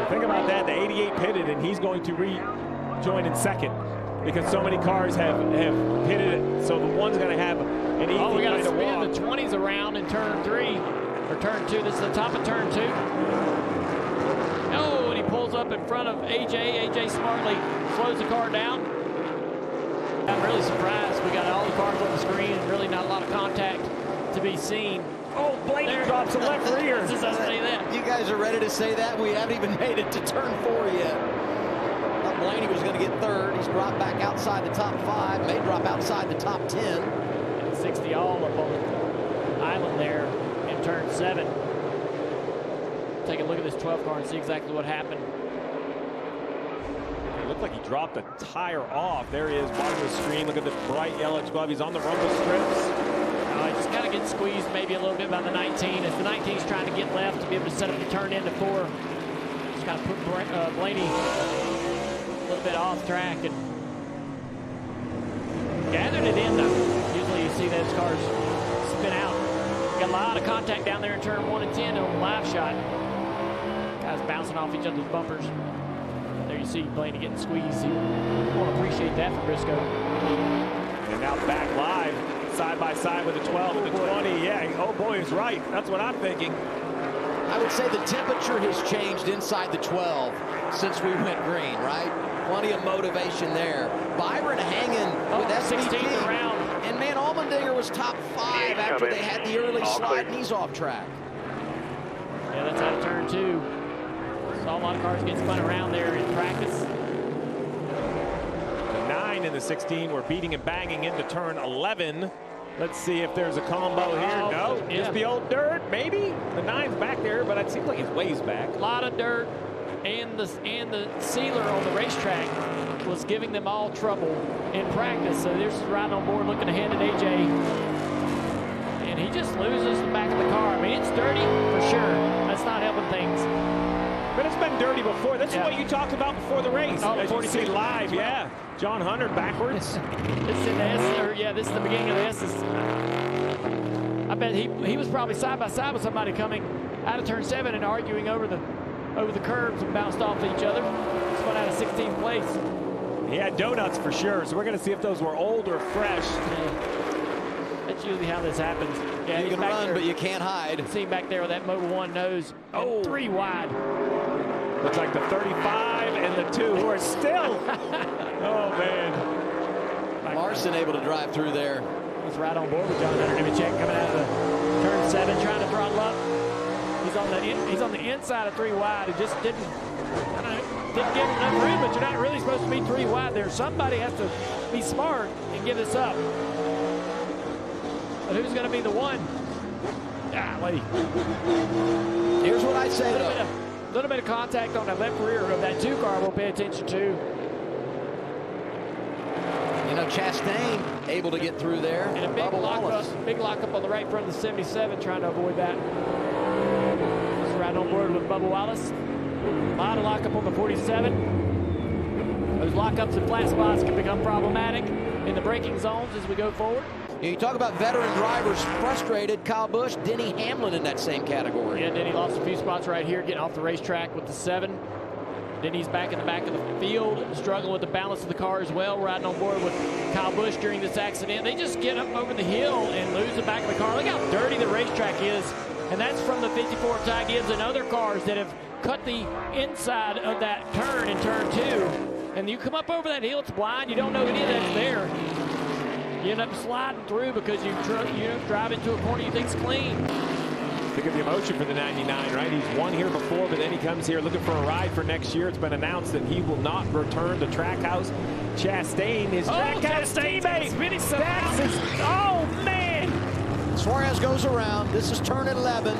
Think about that. The 88 pitted, and he's going to rejoin in second because so many cars have pitted it. So the one's going to have an easy. Oh, we got to spin walk. the 20s around in turn 3 or turn 2. This is the top of turn 2. Oh, and he pulls up in front of AJ. AJ smartly slows the car down. I'm really surprised. We got all the cars on the screen and really not a lot of contact to be seen. Oh, Blaney drops a left rear. This is us say that. You guys are ready to say that? We haven't even made it to turn 4 yet. Thought Blaney was going to get third. He's dropped back outside the top 5. May drop outside the top 10. And 60 all up on the island there in turn 7. Take a look at this 12 car and see exactly what happened. It looked like he dropped a tire off. There he is, bottom of the screen. Look at the bright yellow glove. He's on the rumble strips. He's kind of getting squeezed maybe a little bit by the 19. As the 19's trying to get left to be able to set up the turn into 4. Just kind of put Blaney a little bit off track and gathered it in though. Usually you see those cars spin out. Got a lot of contact down there in turn 1 and 10 on the live shot. Guys bouncing off each other's bumpers. There you see Blaney getting squeezed. You won't appreciate that from Briscoe. And now back live, side by side with the 12 and the 20. Yeah, oh boy, he's right. That's what I'm thinking. I would say the temperature has changed inside the 12 since we went green, right? Plenty of motivation there. Byron hanging with that 16th around. And man, Allmendinger was top 5 after they had the early slide, and he's off track. Yeah, that's out of turn 2. Saw a lot of cars get spun around there in practice. The 9 and the 16 were beating and banging into turn 11. Let's see if there's a combo here. No, yeah. just the old dirt, maybe. The 9's back there, but it seems like he's ways back. A lot of dirt, and the sealer on the racetrack was giving them all trouble in practice. So there's right on board looking ahead at AJ. And he just loses the back of the car. I mean, it's dirty for sure. That's not helping things. But it's been dirty before. This is what you talked about before the race. Oh, as you see live, yeah. John Hunter backwards. This is in the S, or yeah, this is the beginning of the S. I bet he was probably side by side with somebody coming out of turn 7 and arguing over the curbs and bounced off each other. Spun out of 16th place. He had donuts for sure, so we're going to see if those were old or fresh. Yeah. That's usually how this happens. Yeah, you can run, but you can't hide. See him back there with that Mobil 1 nose. Oh, 3 wide. Looks like the 35 and the 2 who are still. Oh, man. Larson able to drive through there. He's right on board with John Hunter Nemechek coming out of the turn 7, trying to throttle up. He's on the inside of 3 wide. It just didn't give him enough room, but you're not really supposed to be 3 wide there. Somebody has to be smart and give this up. But who's going to be the one? Golly. Here's what I say, A little bit of contact on the left rear of that 2 car we'll pay attention to. You know, Chastain able to get through there. And a big lockup on the right front of the 77, trying to avoid that. Just right on board with Bubba Wallace. A lot of lockup on the 47. Those lockups and flat spots can become problematic in the braking zones as we go forward. You talk about veteran drivers frustrated. Kyle Busch, Denny Hamlin in that same category. Yeah, Denny lost a few spots right here, getting off the racetrack with the 7. Denny's back in the back of the field, struggling with the balance of the car as well, riding on board with Kyle Busch during this accident. They just get up over the hill and lose the back of the car. Look how dirty the racetrack is. And that's from the 54 Ty Gibbs and other cars that have cut the inside of that turn in turn 2. And you come up over that hill, it's blind, you don't know any of that's there. You end up sliding through because you drive into a corner you think's clean. Think of the emotion for the 99, right? He's won here before, but then he comes here looking for a ride for next year. It's been announced that he will not return to Trackhouse. Chastain, his Trackhouse teammate. Oh, man. Suarez goes around. This is turn 11.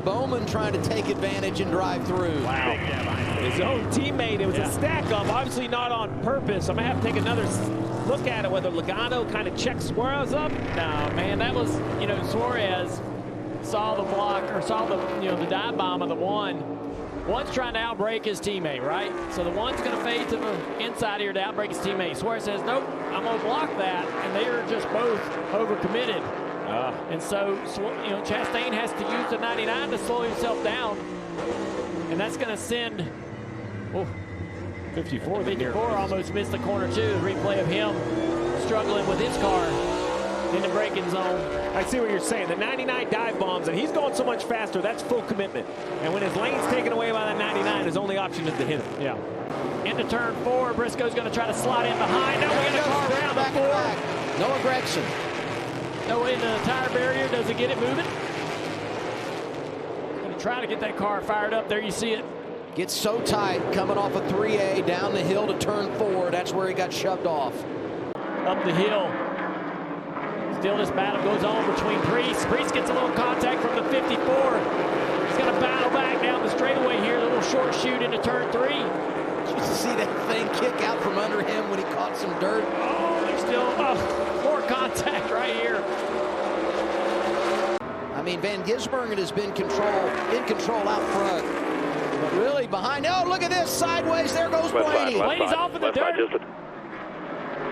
Bowman trying to take advantage and drive through. Wow. His own teammate. It was a stack up, obviously not on purpose. I'm going to have to take another look at it, whether Logano kind of checked Suarez up. No, man, that was, Suarez saw the block, or saw the, the dive bomb of the 1. One's trying to outbrake his teammate, right? So the one's going to fade to the inside here to outbrake his teammate. Suarez says, nope, I'm going to block that. And they are just both overcommitted. And so, Chastain has to use the 99 to slow himself down. And that's going to send Oh, 54. 54 almost missed the corner too. Replay of him struggling with his car in the braking zone. I see what you're saying. The 99 dive bombs, and he's going so much faster. That's full commitment. And when his lane's taken away by that 99, his only option is to hit him. Yeah. Into turn 4, Briscoe's going to try to slide in behind. Now we get a car around the 4. Noah Gregson. Noah in the tire barrier. Does it get it moving? Going to try to get that car fired up. There you see it. Gets so tight coming off of 3A down the hill to turn 4. That's where he got shoved off. Up the hill. Still this battle goes on between Priest. Priest gets a little contact from the 54. He's going to battle back down the straightaway here. A little short shoot into turn 3. Did you see that thing kick out from under him when he caught some dirt? Oh, there's still more contact right here. I mean, Van Gisbergen has been in control out front. But really behind. Oh, look at this. Sideways. There goes Blaney. Blaney's off in the dirt.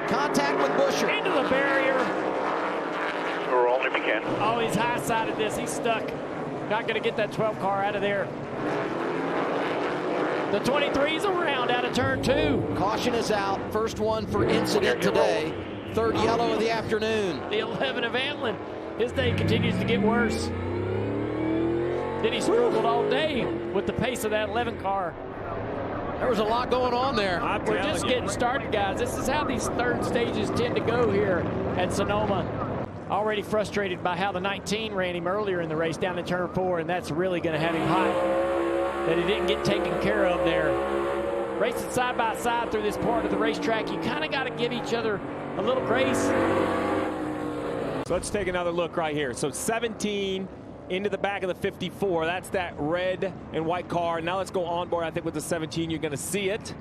Contact with Busher. Into the barrier. Roll if you can. Oh, he's high-sided this. He's stuck. Not going to get that 12 car out of there. The 23's around out of turn 2. Caution is out. First one for incident today. Third yellow of the afternoon. The 11 of Antlin. His day continues to get worse. Then he struggled all day with the pace of that 11 car. There was a lot going on there. We're just getting started, guys. This is how these third stages tend to go here at Sonoma. Already frustrated by how the 19 ran him earlier in the race down in turn 4, and that's really going to have him hot. That he didn't get taken care of there. Racing side by side through this part of the racetrack, you kind of got to give each other a little grace. So let's take another look right here. So 17 into the back of the 54. That's that red and white car. Now let's go on board. I think with the 17, you're going to see it.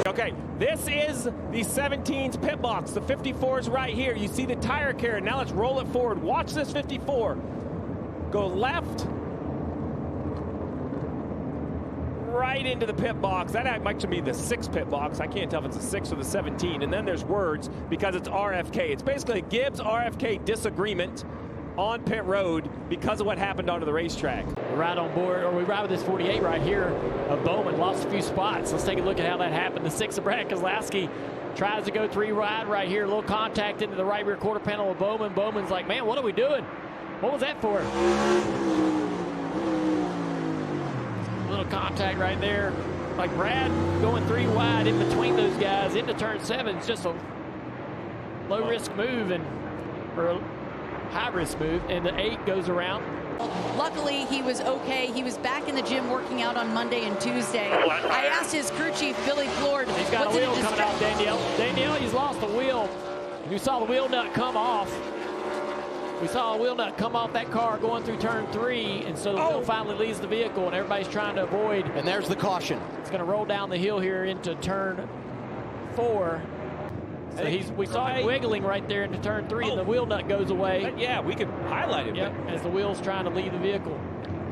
Okay, this is the 17's pit box. The 54 is right here. You see the tire carrier. Now let's roll it forward. Watch this 54. Go left. Right into the pit box. That might be the 6th pit box. I can't tell if it's the 6 or the 17. And then there's words because it's RFK. It's basically a Gibbs RFK disagreement on pit road because of what happened onto the racetrack. We ride on board, or we ride with this 48 right here of Bowman. Lost a few spots. Let's take a look at how that happened. The 6 of Brad Kozlowski tries to go 3 wide right here. A little contact into the right rear quarter panel of Bowman. Bowman's like, man, what are we doing? What was that for? Little contact right there. Like Brad going 3 wide in between those guys into turn 7. It's just a low risk move or a high risk move, and the 8 goes around. Luckily, he was okay. He was back in the gym working out on Monday and Tuesday. I asked his crew chief, Billy Flord, he's got a wheel coming out, Danielle. Danielle, he's lost the wheel. You saw the wheel nut come off. We saw a wheel nut come off that car going through turn 3, and so the wheel finally leaves the vehicle, and everybody's trying to avoid. And there's the caution. It's going to roll down the hill here into turn 4. So we saw him wiggling right there into turn 3, and the wheel nut goes away. Yeah, we could highlight it. Yep, as the wheel's trying to leave the vehicle.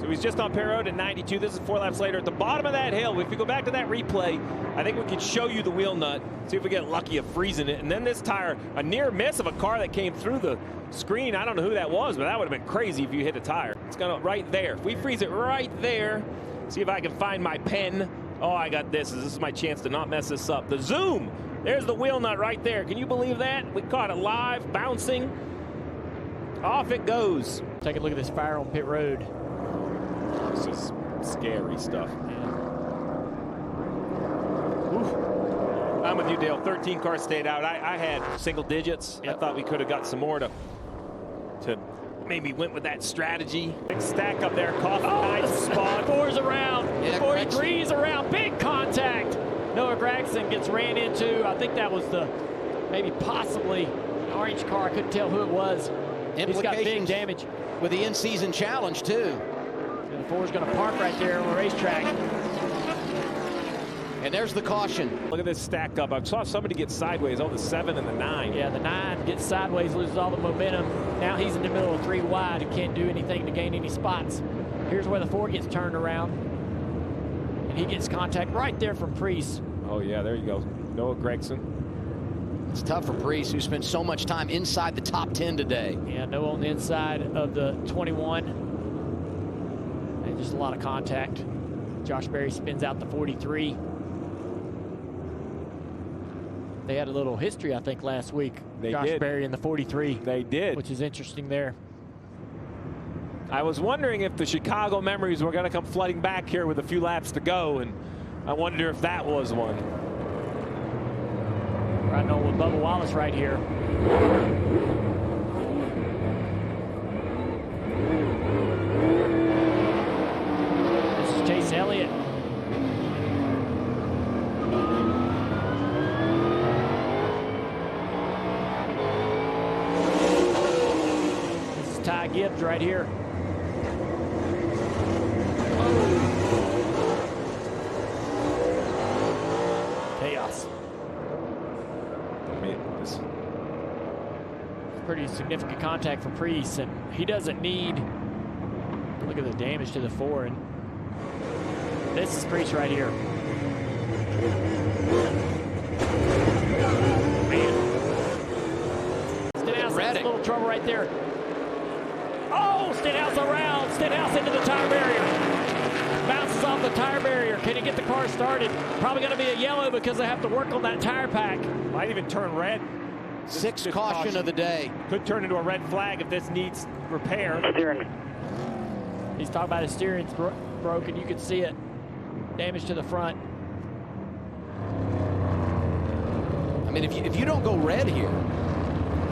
So he's just on pit road at 92. This is 4 laps later. At the bottom of that hill, if we go back to that replay, I think we could show you the wheel nut, see if we get lucky of freezing it. And then this tire, a near miss of a car that came through the screen. I don't know who that was, but that would have been crazy if you hit a tire. It's going to right there. If we freeze it right there, see if I can find my pen. Oh, I got this. This is my chance to not mess this up. The zoom. There's the wheel nut right there. Can you believe that? We caught it live, bouncing. Off it goes. Take a look at this fire on pit road. This is scary stuff. I'm with you, Dale. 13 cars stayed out. I had single digits. Yep. I thought we could have got some more to maybe went with that strategy. Big stack up there. Coffee nice spot. 4's around. Yeah, 43's around. Big contact. Noah Gregson gets ran into. I think that was maybe possibly an orange car. I couldn't tell who it was. He's got big damage. With the in-season challenge, too. And the 4's going to park right there on the racetrack. And there's the caution. Look at this stacked up. I saw somebody get sideways. Oh, the 7 and the 9. Yeah, the 9 gets sideways, loses all the momentum. Now he's in the middle of 3 wide and can't do anything to gain any spots. Here's where the 4 gets turned around. And he gets contact right there from Priest. Oh, yeah, there you go. Noah Gregson. It's tough for Priest, who spent so much time inside the top 10 today. Yeah, no on the inside of the 21. And just a lot of contact. Josh Berry spins out the 43. They had a little history, I think, last week. Josh Berry in the 43. They did. Which is interesting there. I was wondering if the Chicago memories were going to come flooding back here with a few laps to go, and I wonder if that was one. Riding on with Bubba Wallace right here. This is Chase Elliott. This is Ty Gibbs right here. Chaos. Pretty significant contact for Priest, and he doesn't need. Look at the damage to the fore, and this is Priest right here. Man, Stenhouse has a little trouble right there. Oh, Stenhouse around. Stenhouse into the tire barrier. Bounces off the tire barrier. Can he get the car started? Probably going to be a yellow because they have to work on that tire pack. Might even turn red. Sixth caution of the day. Could turn into a red flag if this needs repair. Steering. He's talking about his steering's broken. You can see it. Damage to the front. I mean, if you don't go red here,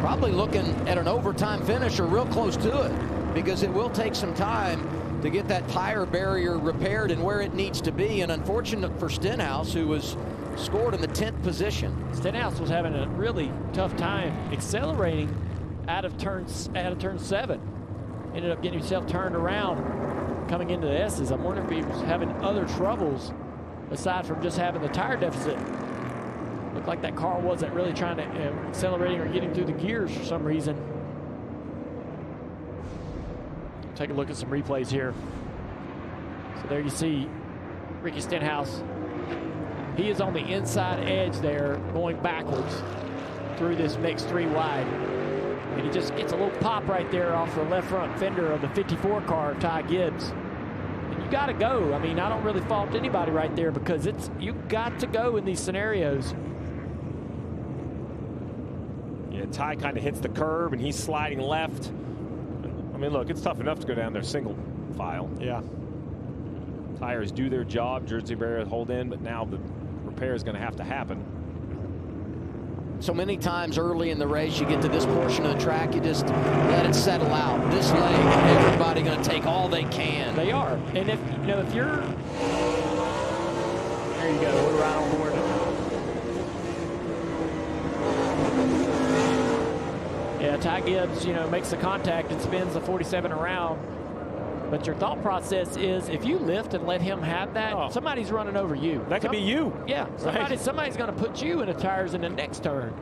probably looking at an overtime finish or real close to it, because it will take some time to get that tire barrier repaired and where it needs to be. And unfortunate for Stenhouse, who was scored in the 10th position. Stenhouse was having a really tough time accelerating out of turn 7. Ended up getting himself turned around coming into the S's. I'm wondering if he was having other troubles aside from just having the tire deficit. Looked like that car wasn't really trying to accelerating or getting through the gears for some reason. Take a look at some replays here. So there you see Ricky Stenhouse. He is on the inside edge there, going backwards through this mixed 3 wide. And he just gets a little pop right there off the left front fender of the 54 car of Ty Gibbs. And you got to go. I mean, I don't really fault anybody right there because you got to go in these scenarios. Yeah, Ty kind of hits the curb and he's sliding left. I mean, look, it's tough enough to go down there single file. Yeah. Tires do their job, jersey barrier hold in, but now the repair is going to have to happen. So many times early in the race, you get to this portion of the track, you just let it settle out. This leg, and everybody going to take all they can. They are. And if you're, there you go, we're right on board. Yeah, Ty Gibbs, makes the contact and spins the 47 around. But your thought process is, if you lift and let him have that, somebody's running over you. That could be you. Yeah, somebody's going to put you in the tires in the next turn.